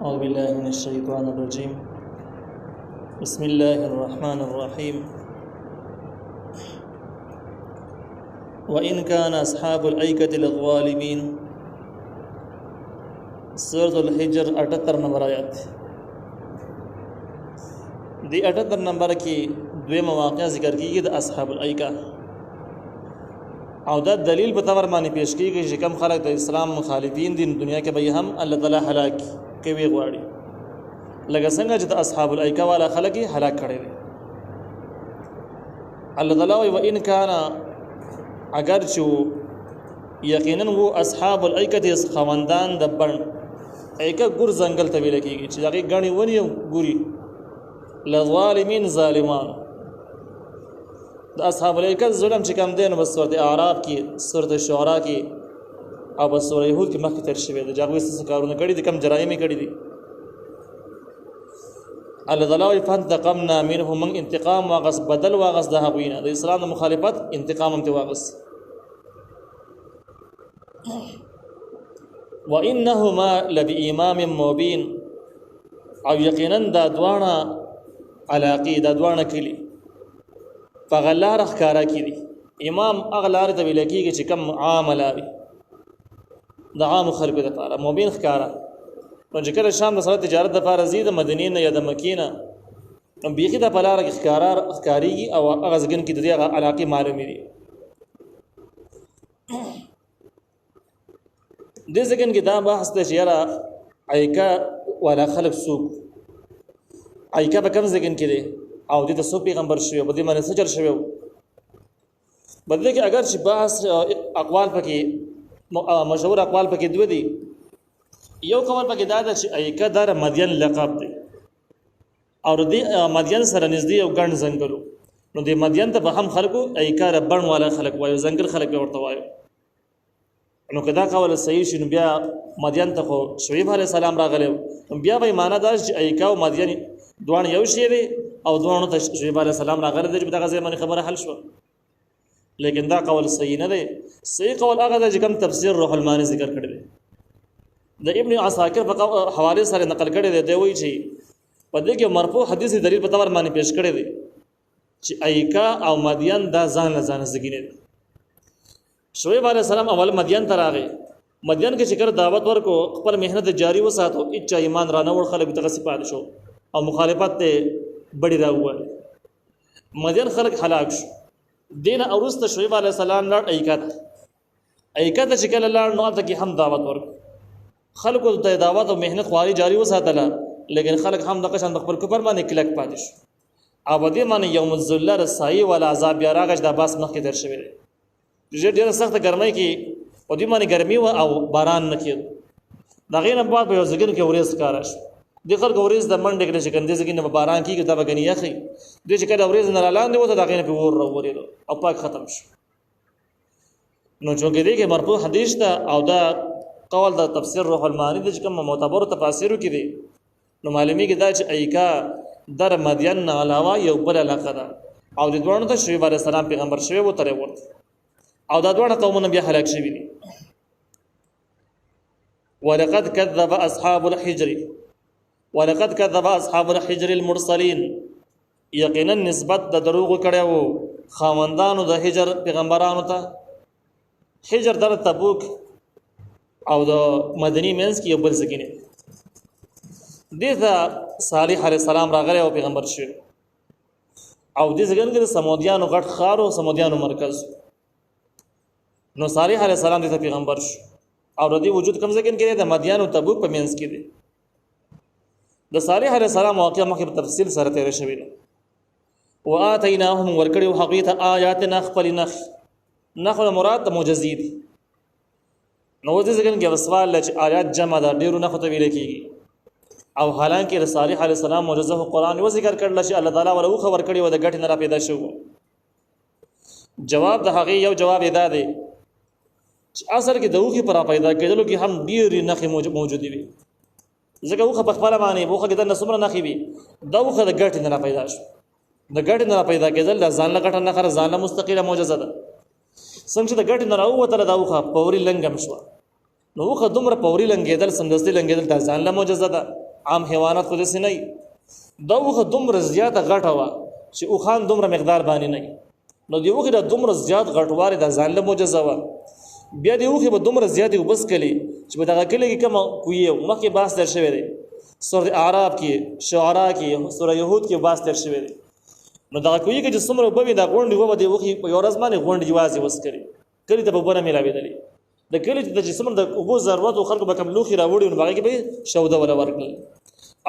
أعوذ بالله من الشيطان الرجيم بسم الله الرحمن الرحيم وإن كان أصحاب الأيكة للظالمين سورة الحجر 78 نمبر آیات دی 78 نمبر کې دوی مواقع ذکر کیږي د اصحاب الایکه او دا دلیل په تور باندې پیش کیږي چې کوم خلک د اسلام مخالفین دي دنیا کې به هم الله تعالی هلاک کوي غواړي لکه څنګه چې د اصحاب الایکه والا خلک هلاک کړي دي الله تعالی و ان کان اگر چې یقینا وو اصحاب الایکه خوندان د بن ایکه ګور ځنګل ته ویل کیږي چې هغه غني ونی ګوري لظالمین ظالمان د اصحاب الایکه ظلم چې کوم دین په سورته اعراف کې سورته شعراء کې او په سورته هود کې مخکې تر شوی د جاګوي څه کارونه کړي دي کوم جرایم کړي دي الله تعالی فانتقمنا منهم من انتقام واغس بدل واغس د هغوینه د اسلام د مخالفت انتقام هم واغس وانهما لبامام مبين او یقینا دا دوانه علاقی دا دوانه کلی فغلار اخکارا کی دی امام اغلار ته ویل کیږي چې کم عاملاري د عام خلکو لپاره مبین اخکارا نو چې کله شام د سره تجارت د لپاره زید مدینه یا د مکینه نو بیخي د پلار اخکارا اخکاریږي او هغه ځګن کې د دې علاقه معلومي دي د ځګن کې دا بحث د شیرا ایکا ولا خلق سوق ایکا په کوم ځګن کې دي او د تاسو پیغمبر شوی په دې باندې سچل شوی بدله کې اگر چې بحث اقوال پکې مشهور اقوال پکې دوه دي یو قول پکې دا چې ایکا در مدین لقب دی او د مدین سره نږدې یو ګڼ ځنګلو نو د مدین ته به هم خلکو ایکا ربن والا خلک وایو ځنګل خلک ورته وایو نو کدا قول صحیح شنو بیا مدین ته خو شعیب علی السلام راغلی بیا به معنا دا چې ایکا او مدین دوان یو شی دی او دوانو ته شعیب علی السلام راغلی د دغه ځمانه خبره حل شو لیکن دا قول صحیح نه دی صحیح قول هغه د کوم تفسیر روح المانی ذکر کړی دی د ابن عساکر په حواله سره نقل کړی دی وایي چې په دې کې مرفوع حدیث دلیل په تور باندې پیش کړی دی چې ایکا او مدین دا ځان زګینه دي شعیب علی السلام اول مدین ته راغی مدین کې چې کړه دعوت ورکو خپل مهنت جاری وساتو اچا ایمان را نه ور خلک ته صفات شو او مخالفت ته بڑی راوړ مدین خلک هلاک شو دین اورست شعیب علی السلام لړ ایکا چې کله لړ نو ته کې هم دعوت ورکو خلکو ته دعوت او مهنت خواري جاری وساتله لیکن خلک هم د قشن خپل کفر باندې کلک پاتې شو او دې معنی یوم الذل رسای ولا عذاب یا راغش د باس مخ کې در شوی دی ډېر سخت ګرمۍ کې او دې معنی ګرمي او باران نه کېد دا غینه بعد په ځګن کې ورېس کارش د خلک ورېس د منډه کې چې ګندې ځګن په باران کې دا بګنی یخي دې چې کله ورېس نه لاندې وته دا غینه په ور ورېدو او پاک ختم شو نو چې دې کې مرفوع حدیث دا او دا قول د تفسیر روح المانی د کوم معتبر تفاسیرو کې دي نو معلومی کې دا چې ایکا در مدین نه علاوه یو بل علاقه ده او د دوه ته شعیب علیه السلام پیغمبر شوی وو ترې ورته او دا دوه قومونه بیا هلاک شوي دي ولقد كذب اصحاب الحجر المرسلين یقینا نسبت د دروغ کړه وو خاوندانو د حجر پیغمبرانو ته حجر در تبوک او د مدنی منځ کې یو بل ځګینه دته صالح علیه السلام راغلی او پیغمبر شو او دې ځګن کې سمودیانو غټ خار او سمودیانو مرکز نو صالح علیه السلام دې پیغمبر شو او ردی وجود کم ځګن کې د مدین او تبوک په منځ کې دي د صالح علیه السلام واقعا مخکې په تفصیل سره تیر شوی دی واتیناهم ورکړو حقیقت آیاتنا خپل نخل مراد معجزې دي نو دې ځګن کې وسوال لچ آیات جمع دا ډیرو نه خطو ویل کېږي او حالانکه صالح علیه السلام معجزه قرآن و ذکر کړل چې الله تعالی ولو خبر کړی و د غټ نه را پیدا شو جواب د هغه یو جواب ادا دی چې اثر کې دوخي پر پیدا کېدلو کې هم ډیر نه موجود دي ځکه وخه په خپل باندې وخه کې د نسمره نه خېبي دوخه د غټ نه را پیدا شو د غټ نه را پیدا کېدل د ځان له غټ نه خره ځان له مستقله معجزه ده څنګه چې د غټ نه راوته دوخه پوري لنګم شو نو وخه دومره پوري لنګېدل سمدستي لنګېدل د ځان له معجزه ده عام حیوانات خو داسې نه وي. دا اوښه دومره زیاته غټه وه چې اوښان دومره مقدار باندې نه وي. نو د اوښې دا دومره زیات غټوالی دا ځانله معجزه وه. بیا د اوښې به دومره زیاتې اوبه څکلې چې په دغه کلي کې کومه کویې مخکې بحث تېر شوی دی، سورة اعراف کې، شعراء کې، سورة یهود کې بحث تېر شوی دی. نو دغه کویې کې چې څومره اوبه وي دا غونډې اوبه به د اوښې په یوه ورځ باندې غونډې یوازې وڅکلې، کلي ته به اوبه نه میلاوېدلې. د کلي ته چې څومره د اوبو ضرورت و خلکو به کوم لوښي راوړي نو هغې کې به یې شوده وله ورکړل.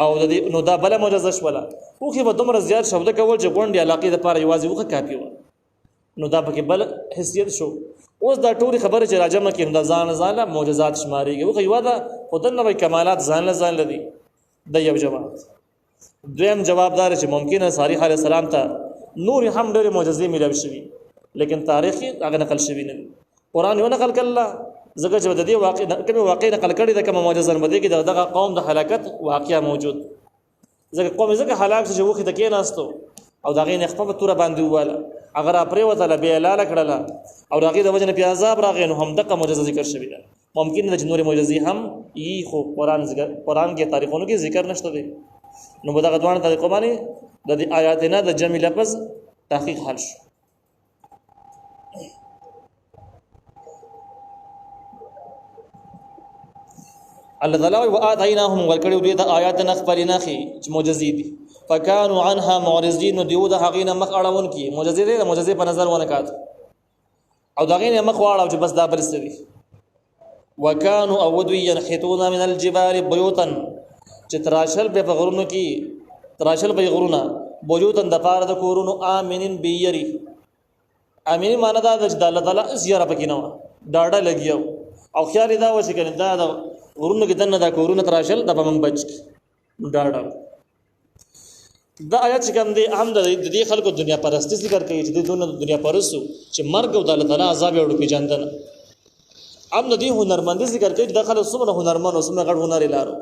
او نو دا بله معجزه شوله. اوښې به دومره زیات شوده کول چې غونډې علاقې دپاره یوازې اوښه کافي وه. نو دا پکې بل حیثیت شو. اوس دا ټولې خبرې چې راجمع کړي نو دا ځانله معجزات شمارېږي. اوښه یوه ده خو دلته به کمالات ځانله دي. د یو جواب. دویم جواب دا چې ممکنه صالح علیه السلام ته نور هم ډېرې معجزې میلاوي شوي لیکن تاریخ یې هغه نقل شوي نه دي. قرآن یې ونقل کړله ځکه چې د دې کومې واقع نقل کړې ده کومه معجزه په دې کې دغه قوم د هلاکت واقعه موجود. ځکه قوم ځکه هلاک شو چې اوښې ته کېناستو او د هغې نه خپه په توره باندې وواله، هغه را پرېوتله بیا یې لاله کړله او د هغې د وجې نه پې عذاب راغی. نو همدغه معجزه ذکر شوې ده. ممکن ده چې نورې معجزې هم یي خو قرآن کې تاریخونو کې ذکر نشته دی. نو په دغه دواړو طریقو باندې د دې آیاتنا د جمع لفظ تحقیق حل شو. الله تعالی وآتیناهم ورکړو دې د آیاتنا خبرنا خي چې معجزې دي. فکانوا عنها معرضین. نو دیو د هغې نه مخ اړون کی معجزې دي د معجزې په نظر ونه کات او د هغې نه مخ واړو چې بس دا بل څه دي. وکانوا اودو ينحتون من الجبال بيوتا چې تراشل به په غرونو کې تراشل به غرونه بيوتا د پاره د کورونو امنین بیری. امین معنا دا چې د الله تعالی زیاره پکې نه و ډاډه لګیو او خیال دا و چې کنه دا د غرونو کې دنه دا کورونه تراشل د پمن بچ ډاډه. دا آیات چې کوم دی هم د دې خلکو دنیا پرستی ذکر کوي چې د دنیا پرستو چې مرګ او د الله تعالی عذاب یې پیژندنه. ام د دې هنرمندي ذکر کوي چې د خلکو څومره هنرمند او څومره غټ هنر لارو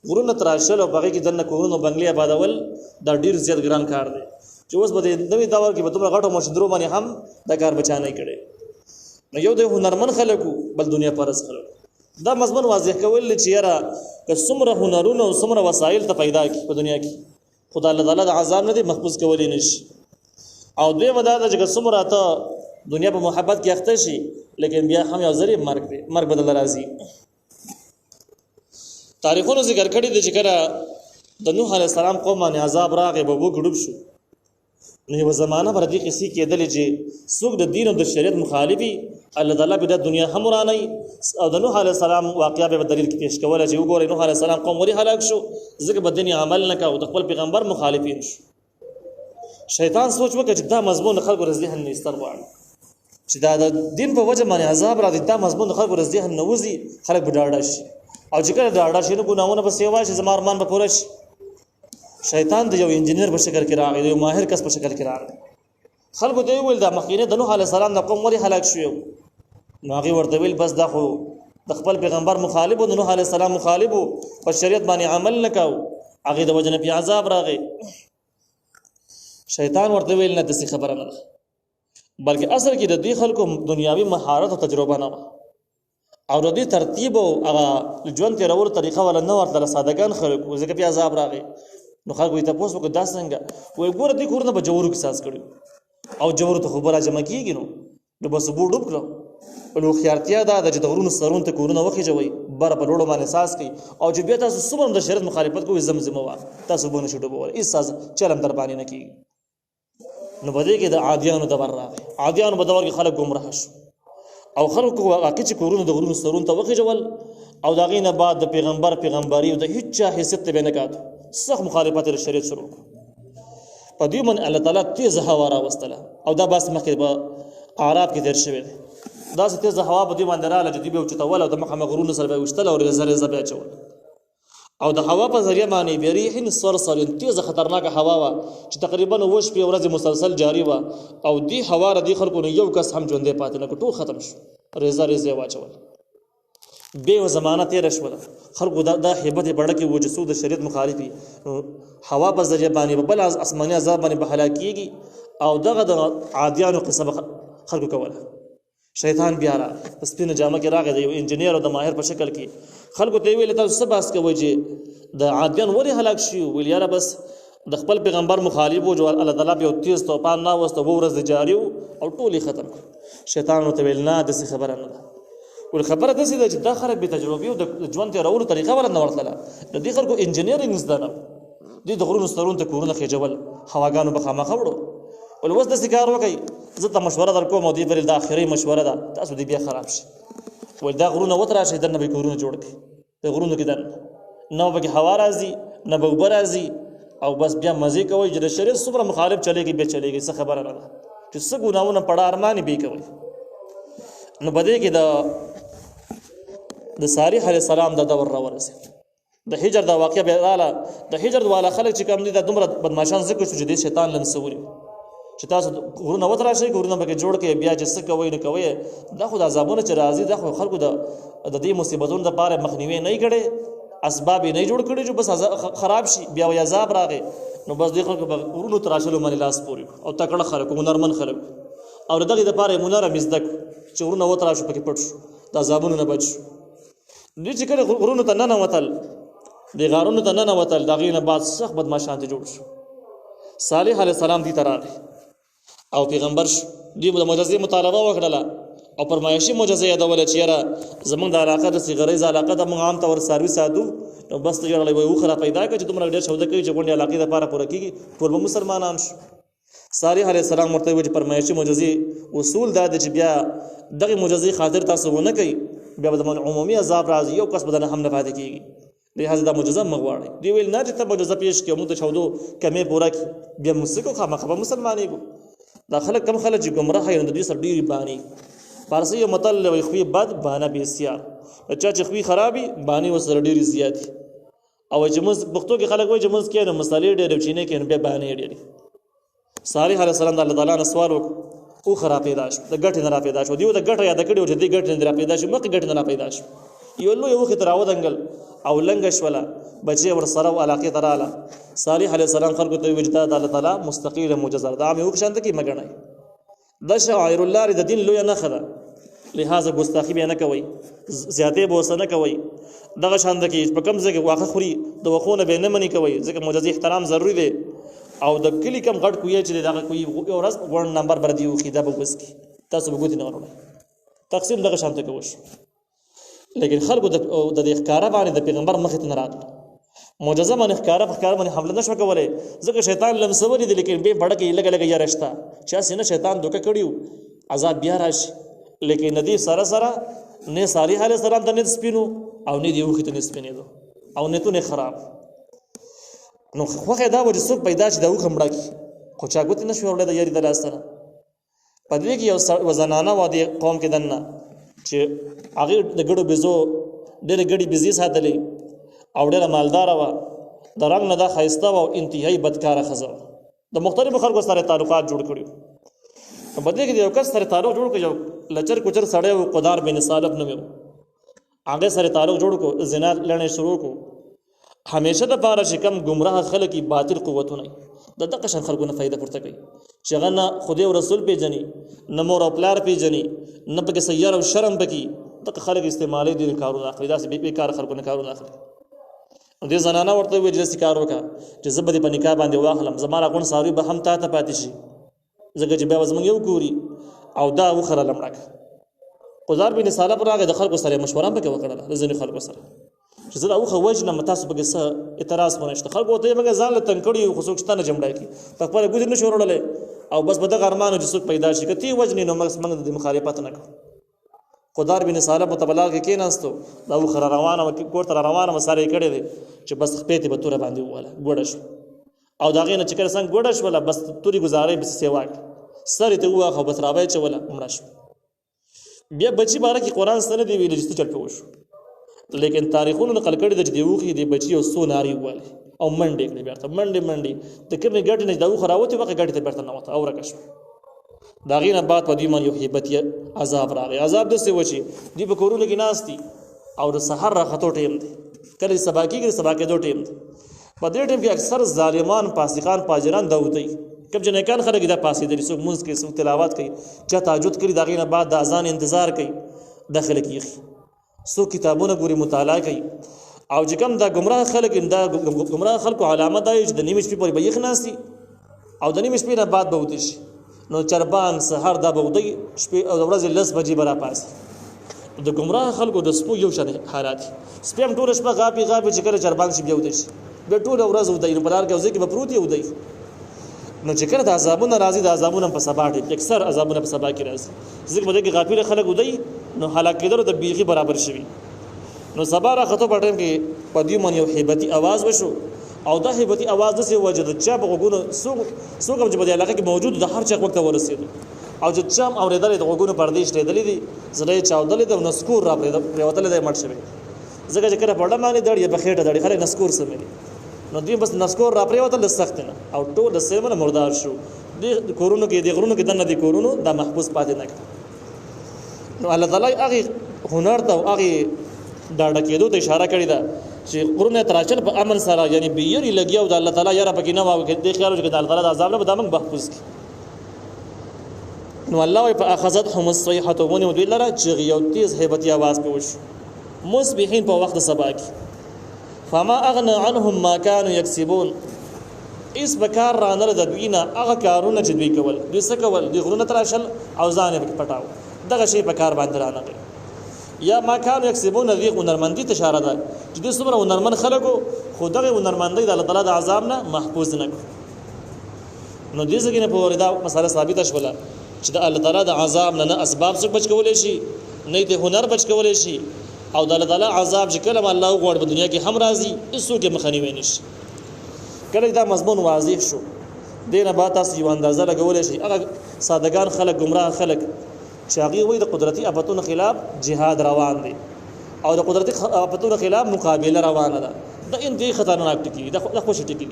غرونه تراشل او هغې کې دننه کورونه بنګلې آبادول دا ډېر زیات ګران کار دی چې اوس به د نوي دور کې به دومره غټو مشدرو باندې هم دا کار بچا نه کړي. نو یو د هنرمند خلکو بل دنیا پرست خلکو دا مضمون واضح کول چې یاره که څومره هنرونه او څومره وسایل ته پیدا کړي په دنیا کې خدای الله تعالی د عذاب نه دی محفوظ کولی نشي. او دویمه دا ده چې که څومره ته دنیا په محبت کې اخته شي لیکن بیا هم یو ځرې مرګ دی، مرګ بدل راځي. تاریخونو ذکر کړي دي چې کله د نوح علیه السلام قوم باندې عذاب راغی به وګړوب شو نو یوه زمانه به د دې قصې کېدلې چې څوک د دین او د شریعت مخالفي الله تعالی به د دنیا هم ورانوي. او د نوح علیه السلام واقعه به دلیل کې پیش کوله چې وګورئ نوح علیه السلام قوم ولې هلاک شو ځکه به دین عمل نه کوو د خپل پیغمبر مخالفین شو. شیطان سوچ وکړ چې دا مضمون خلکو رز ذهن نه ایستل غواړي چې دا د دین په وجه باندې عذاب راځي دا مضمون خلکو رز ذهن نه وځي خلک به ډاډه شي او چې کله ډاډه شي نو ګناهونه به سیوا شي زما ارمان به پوره شي. شیطان د یو انجینیر په شکل کې راغی د یو ماهر کس په شکل کې راغی. خلکو ته ویل دا مخکینه د نوح علیه السلام د قوم ولې هلاک شو نو هغې ورته ویل بس دا خو د خپل پیغمبر مخالف و د نوح علیه السلام مخالف و په شریعت باندې عمل نه کوو هغې د وجه نه پې عذاب راغی. شیطان ورته ویل نه داسې خبره نه ده بلکې اصل کې د دې خلکو دنیاوي مهارت او تجربه نه وه او د دې ترتیب او هغه ژوند تېرولو طریقه ولا نه ورتله سادهګان خلک و ځکه پې عذاب راغی. نو خلکو یې تپوس وکړو دا څنګه وایي ګوره دې کورونه به جوورو کې ساز کړي او جوورو ته خو به راجمع کېږي نو بس اوبو ډوب کړه. بل هوښیارتیا دا ده چې د غرونو سرونو ته کورونه وخېژوئ بره په لوړو باندې ساز کوي او چې بیا تاسو څومره د شریعت مخالفت کوئ زمزمه وه تاسو اوبه نشئ ډوبولی هېڅ ساز چل هم در باندې نه کېږي. نو په دې کې د عادیانو دور راغی. عادیانو په دور کې خلک ګمراه شو او خلکو واقع چې کورونه د غرونو سرونو ته وخېژول او د هغې نه بعد د پیغمبري او د هېڅ چا حیثیت ته به نه کاتو سخت مخالفت د شریعت شروع کړو. په دې باندې الله تعالی تیزه هوا راوستله او دا بس مخکې په اعراف کې تېر شوی دی. داسې تیزه هوا په دې باندې راغله چې دوی به یې اوچتول او د مخامخ غرونو سره به یې ویشتل او ریزه ریزه به یې اچول او د هوا په ذریعه باندې بریح صرصر تیزه خطرناکه هوا وه چې تقریبا 7 ورځې مسلسل جاري وه او دې هوا د دې خلکو نه یو کس هم ژوندی پاتې نه کړ ټول ختم شو ریزه ریزه یې واچول. بیا یوه زمانه تېره شوله خلکو دا هیبت یې بړه کې و چې څوک د شریعت مخالفي هوا په ذریعه باندې به بل اسماني عذاب باندې به هلاک کېږي او دغه د عادیانو قصه به خلکو کوله. شیطان بیا را په سپینه جامه کې راغی د یو انجینیر او د ماهر په شکل کې خلکو ته یې ویل تاسو څه بحث کوئ چې د عادیان ولې هلاک شي ویل یاره بس د خپل پیغمبر مخالف و جو الله تعالی په تیز توپان نه وسته ورځ جاری او ټولي ختم شیطان ته ویل نه د خبره نه ده ول خبره د سې د خلک به تجربه او د ژوند ته راول طریقه ول نه ورتله د دې خلکو انجینیرینګ زده نه د غرونو سترون ته کورونه خېجول هواګانو به خامخ وړو ول وس د سکار وکي زه ته مشوره درکوم او دې پر د اخري مشوره ده تاسو دې بیا خراب شي ول دا غرونه وتره شي دنه به کورونه جوړ کړي د غرونو کې دن نو به هوا راځي نه به وبر راځي او بس بیا مزه کوي چې د شریعت څومره مخالف چلےږي به چلےږي څه خبره نه ده چې څه ګناونه پړه ارمانی به کوي نو بده کې د صالح علیه السلام د دور راورسه د هجر د واقعیا به اعلی د هجر والا خلک چې کم دي د دومره بدمعشان ذکر شو چې د شیطان لنسوري چې تاسو غرونه وتر راشي غرونه به جوړ کې بیا چې څه کوي نه کوي دا خو د عذابونو چې راځي دا خو خلکو د دې مصیبتونو د پاره مخنیوي نه کړي اسباب نه جوړ کړي چې بس خراب شي بیا وي عذاب راغی نو بس دې خلکو غرونو تراشلو باندې لاس پوري او تکړه خلک هنرمن خلک او دغه د پاره مونره مزدک چې غرونه وتر راشي پکې پټ شو د عذابونو نه بچ دې چې کله غرونو ته نه وتل د غارونو ته نه وتل دغه نه بعد سخت بدمعشان ته جوړ شو صالح علیه السلام دې تراغ او پیغمبر دې د معجزې مطالبه وکړه او فرمایشي معجزه یادول چې یاره زمونږ د علاقه د غریز علاقه د موږ عام طور سرویس ساتو نو بس ته جوړلې وي خو را پیدا کړي چې دومره ډېر شوده کوي چې غونډه علاقې د لپاره پوره کیږي ټول مسلمانان شو صالح علیه السلام ورته وایي چې فرمایشي معجزې اصول دا چې بیا دغه معجزې خاطر تاسو ونه کوي بیا د عمومي عذاب راځي یو کس بدن هم نه پاتې کیږي لہذا دا معجزه مغواړي دی ویل نه چې ته معجزه پیش کړو موږ ته شودو کمې پوره کی بیا مسکو خامخا مسلمانې کو دا خلک کم خلک چې گمراه یې د دې سر ډیری بانی فارسی یو متل وي خوې بد بانه بسیار چا چې خوې خرابي بانی وسره ډیری زیات او چې موږ پښتو کې خلک وایي چې موږ کې نه مسالې ډېر چینه کې نه بیا بانه ډېری صالح علیه السلام د الله تعالی نه سوال وکړ او خراب پیدا شو د ګټ نه را پیدا شو دیو د ګټ یاد کړو چې د ګټ نه را پیدا شو مکه ګټ نه را پیدا شو یو لو یو خطر او دنګل او لنګش ولا بچي ور سره علاقه تراله صالح علیه السلام خلکو ته وجدا د الله تعالی مستقیل معجزه دا مې وښانت کی مګنای د شاعر الله د دین لوی نه خره لہذا ګستاخی به نه کوي زیاتې به وسنه کوي دغه شان د کې په کم ځای کې واخه خوري د وخونه به نه منی کوي ځکه معجزې احترام ضروری دی او د کلی کم غټ کوی چې دغه کوی یو ورځ ور نمبر بر دی خو دا به وس کی تاسو به ګوت نه ورونه تقسیم دغه شان ته کوش لیکن خلکو د ښکارا باندې د پیغمبر مخ ته نه راغله معجزه باندې ښکارا باندې حمله نشو کولای ځکه شیطان لمسوري دی لیکن به بڑکه لګ لګ یا رښتا چې سینه شیطان دوکه کړیو عذاب بیا راشي لیکن ندی سره سره نه صالح علیه السلام ته نه سپینو او نه دیو خته نه سپینېدو او نه ته نه خراب نو خوخه دا وجه څوک پیدا چې دا وخمړه کی خو چا ګوت نشو ورله د یاري د لاس سره پدې کې یو وزنانه و دي قوم کې دنه چې هغه د ګړو بيزو ډېر ګړي بيزي ساتلې او ډېر مالدار و د رنگ نه دا خایسته او انتهایی بدکاره خزه د مختلفو خلکو سره تعلقات جوړ کړیو په دې کې یو کس سره تعلق جوړ کړ یو لچر کوچر سړی او قدار بن سالف نوم هغه سره تعلق جوړ کو زنا لړنه شروع کو همیشه د پاره چې کم گمراه خلک باطل قوتونه د دغه شان خلکو نه فائدہ پورته کوي چې غنه خدای او رسول پیژني نه مور او پلار پیژني نه پکې سیار او شرم پکې دغه خلک استعمالي دي کارونه اخلي دا سه به کار خلکو نه کارونه اخلي دې زنانه ورته وی چې کار وکړه چې زبدي په نکاح باندې واخلم زماره غون ساروي به هم تا ته پاتې شي زګه چې بیا وزمن یو ګوري او دا وخره لمړک قزار بن سالف راغی د خلکو سره مشوره وکړه د ځینې خلکو سره چې زه دا وخه وجنه متاسو به څه اعتراض ونه شته خلکو ته موږ ځان له تنکړی خو څوک ستنه جمړای کی په خپل ګوزر نشو ورولې او بس بده غرمانو چې څوک پیدا شي کتی وجنې نو موږ د مخالفت نه کوو قدار بن سالف متبلغ کې کېناستو دا وخره روانه کوړ تر روانه مساره کړي دي چې بس خپېته به تور باندې واله ګوډه شو او دا غینه چې کله څنګه ګوډه شو ولا بس توري گزارې به سیوا سره ته واخه بس راوي چې ولا عمره شو بیا بچي باره کې قران سره دی ویل چې چل پوښ لیکن تاریخونو نقل کړي د دیوخي دی بچي او سو ناری واله او منډې کړي بیرته منډې د کومه ګټ نه دا خراوته وخه ګټ ته بیرته نه وته او رکش دا غینه بعد په دې من یو هیبتي عذاب راغی عذاب د څه وچی دی په کورونه کې ناشتي او د سحر راخته ټیم دی کله سبا کې سبا کې دوه ټیم دی په دې ټیم کې اکثر ظالمان فاسقان فاجران داوتی کب جنکان خلک دا پاسې د رسوک منځ کې سو تلاوت کوي چا تهجد کوي دا غینه بعد د اذان انتظار کوي داخله کیږي سو کتابونه ګوري مطالعه کوي او چې کوم دا گمراه خلک دا گمراه خلکو علامه دا چې د نیمه شپې پورې به یخ ناسي او د نیمه شپې نه بعد به ودی شي نو چربان سحر دا به ودی شپې او ورځې 10 بجې برا پاس د گمراه خلکو د سپو یو شان حالات سپم ټول شپه غاپي چې کله چربان شي بیا ودی شي به ټول ورځ ودی نو بلار کې ځکه به پروت ودی نو چې کله د عذابونه راځي د عذابونه په سبا ډېر اکثر عذابونه په سبا کې راځي ځکه بده کې غافل خلک ودی نو هلاک کېدل د بیخي برابر شوی نو سبا را خطو په ټیم کې پدیو من یو هیبتی आवाज وشو او دا هیبتی आवाज د څه وجه د چا په غوګونو سوق چې په دې علاقه کې موجود د هر چا وخت ورسېد او چې چا اوریدل د غوګونو پردیش لیدلې دي زړې چاودلې د نسکور را پریوتل د مټ شوی ځکه چې کله په ډمه باندې دړې په خېټه دړې خلک نسکور سمېلي نو دوی بس نسکور را پریوتل سخت نه او ټول د سیمه مردار شو د کورونو کې د غرونو کې دنه د کورونو د محفوظ پاتې نه کړ نو الله تعالی هغه هنر ته هغه دا ډکېدو ته اشاره کړې ده چې قرون تراچل په امن سره یعنی بیری لګیاو د الله تعالی یاره پکې نه واو کې د خیال چې د الله تعالی د عذاب نه به موږ محفوظ کی نو الله په اخذتهم الصيحه ونی ودی لره چې یو تیز هیبتی आवाज په وش مصبحین په وخت سبا کې فما اغنى عنهم ما كانوا يكسبون اس بکار رانل د دوینه هغه کارونه چې دوی کول دوی څه کول د غرونه تراشل او ځان یې پټاو دغه شی په کار باندې رانغی یا ما كانوا يكسبون ذي هنرمندی اشاره ده چې د څومره هنرمند خلکو خو دغه هنرمندی د الله تعالی د عذاب نه محفوظ نه نو دې ځکه نه په وردا مسله ثابت شوله چې د الله تعالی د عذاب نه اسباب څخه بچ کولای شي نه د هنر بچ کولای شي او د الله تعالی عذاب چې کله الله غوړ په دنیا کې هم راځي هیڅ کې مخنیوي نشي کله دا مضمون واضح شو دینه با تاسو یو اندازه لګولای شي هغه سادهګان خلک گمراه خلک چې هغه وي د قدرتي افتونو خلاف جهاد روان دي او د قدرتي افتونو خلاف مقابله روانه ده د ان دي خطرناک ټکی د خوش ټکی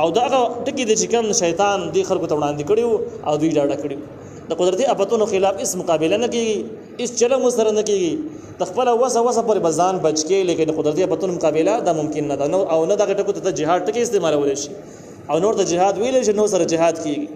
او دا ټکی د چې کوم شیطان دی خلکو ته وړاندې کړیو او دوی ډاډه کړیو د قدرتي افتونو خلاف اس مقابله نه کیږي اس چلم سره نه کیږي د خپل وسه پر بزان بچ کې لیکن قدرتي افتونو مقابله دا ممکن نه ده او نه دا ټکو ته جهاد ټکی استعمالول شي او نور د جهاد ویل شي نو سره جهاد کیږي